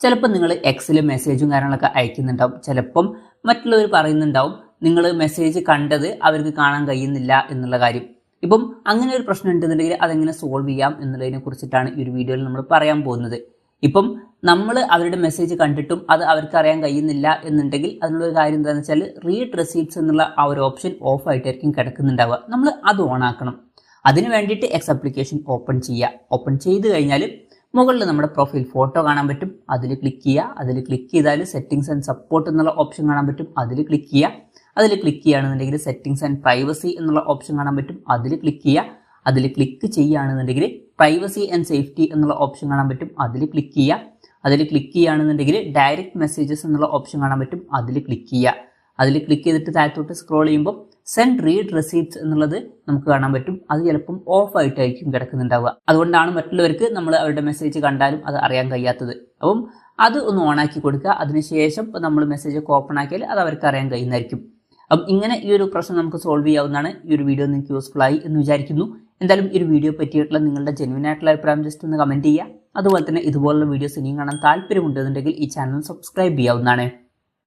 ചിലപ്പോൾ നിങ്ങൾ എക്സിൽ മെസ്സേജും കാര്യങ്ങളൊക്കെ അയക്കുന്നുണ്ടാവും. ചിലപ്പം മറ്റുള്ളവർ പറയുന്നുണ്ടാവും നിങ്ങൾ മെസ്സേജ് കണ്ടത് അവർക്ക് കാണാൻ കഴിയുന്നില്ല എന്നുള്ള കാര്യം. ഇപ്പം അങ്ങനെ ഒരു പ്രശ്നം ഉണ്ടെന്നുണ്ടെങ്കിൽ അതെങ്ങനെ സോൾവ് ചെയ്യാം എന്നുള്ളതിനെ കുറിച്ചിട്ടാണ് ഈ ഒരു വീഡിയോയിൽ നമ്മൾ പറയാൻ പോകുന്നത്. ഇപ്പം നമ്മൾ അവരുടെ മെസ്സേജ് കണ്ടിട്ടും അത് അവർക്ക് അറിയാൻ കഴിയുന്നില്ല എന്നുണ്ടെങ്കിൽ അതിനുള്ള ഒരു കാര്യം എന്താണെന്ന് വെച്ചാൽ റീഡ് റെസീപ്റ്റ്സ് എന്നുള്ള ആ ഒരു ഓപ്ഷൻ ഓഫ് ആയിട്ടായിരിക്കും കിടക്കുന്നുണ്ടാവുക. നമ്മൾ അത് ഓൺ ആക്കണം. അതിന് വേണ്ടിയിട്ട് എക്സ് ആപ്ലിക്കേഷൻ ഓപ്പൺ ചെയ്യുക. ഓപ്പൺ ചെയ്ത് കഴിഞ്ഞാൽ മുകളിൽ നമ്മുടെ പ്രൊഫൈൽ ഫോട്ടോ കാണാൻ പറ്റും, അതിൽ ക്ലിക്ക് ചെയ്യുക. അതിൽ ക്ലിക്ക് ചെയ്താൽ സെറ്റിംഗ്സ് ആൻഡ് സപ്പോർട്ട് എന്നുള്ള ഓപ്ഷൻ കാണാൻ പറ്റും, അതിൽ ക്ലിക്ക് ചെയ്യുക. അതിൽ ക്ലിക്ക് ചെയ്യുകയാണെന്നുണ്ടെങ്കിൽ സെറ്റിംഗ്സ് ആൻഡ് പ്രൈവസി എന്നുള്ള ഓപ്ഷൻ കാണാൻ പറ്റും, അതിൽ ക്ലിക്ക് ചെയ്യുക. അതിൽ ക്ലിക്ക് ചെയ്യുകയാണെന്നുണ്ടെങ്കിൽ പ്രൈവസി ആൻഡ് സേഫ്റ്റി എന്നുള്ള ഓപ്ഷൻ കാണാൻ പറ്റും, അതിൽ ക്ലിക്ക് ചെയ്യുക. അതിൽ ക്ലിക്ക് ചെയ്യുകയാണെന്നുണ്ടെങ്കിൽ ഡയറക്റ്റ് മെസ്സേജസ് എന്നുള്ള ഓപ്ഷൻ കാണാൻ പറ്റും, അതിൽ ക്ലിക്ക് ചെയ്യുക. അതിൽ ക്ലിക്ക് ചെയ്തിട്ട് താഴത്തോട്ട് സ്ക്രോൾ ചെയ്യുമ്പോൾ സെൻഡ് റീഡ് റെസീപ്റ്റ്സ് എന്നുള്ളത് നമുക്ക് കാണാൻ പറ്റും. അത് ചിലപ്പം ഓഫ് ആയിട്ടായിരിക്കും കിടക്കുന്നുണ്ടാവുക. അതുകൊണ്ടാണ് മറ്റുള്ളവർക്ക് നമ്മൾ അവരുടെ മെസ്സേജ് കണ്ടാലും അത് അറിയാൻ കഴിയാത്തത്. അപ്പം അത് ഒന്ന് ഓണാക്കി കൊടുക്കുക. അതിനുശേഷം നമ്മൾ മെസ്സേജ് ഒക്കെ ഓപ്പൺ ആക്കിയാൽ അത് അവർക്ക് അറിയാൻ കഴിയുന്നതായിരിക്കും. അപ്പം ഇങ്ങനെ ഈ ഒരു പ്രശ്നം നമുക്ക് സോൾവ് ചെയ്യാവുന്നതാണ്. ഈ ഒരു വീഡിയോ നിങ്ങൾക്ക് യൂസ്ഫുൾ ആയി എന്ന് വിചാരിക്കുന്നു. എന്തായാലും ഈ ഒരു വീഡിയോ പറ്റിയിട്ടുള്ള നിങ്ങളുടെ ജെന്യുവൻ ആയിട്ടുള്ള അഭിപ്രായം ജസ്റ്റ് ഒന്ന് കമൻറ്റ് ചെയ്യുക. അതുപോലെ തന്നെ ഇതുപോലുള്ള വീഡിയോസ് ഇനിയും കാണാൻ താല്പര്യമുണ്ടെന്നുണ്ടെങ്കിൽ ഈ ചാനൽ സബ്സ്ക്രൈബ് ചെയ്യാവുന്നതാണ്.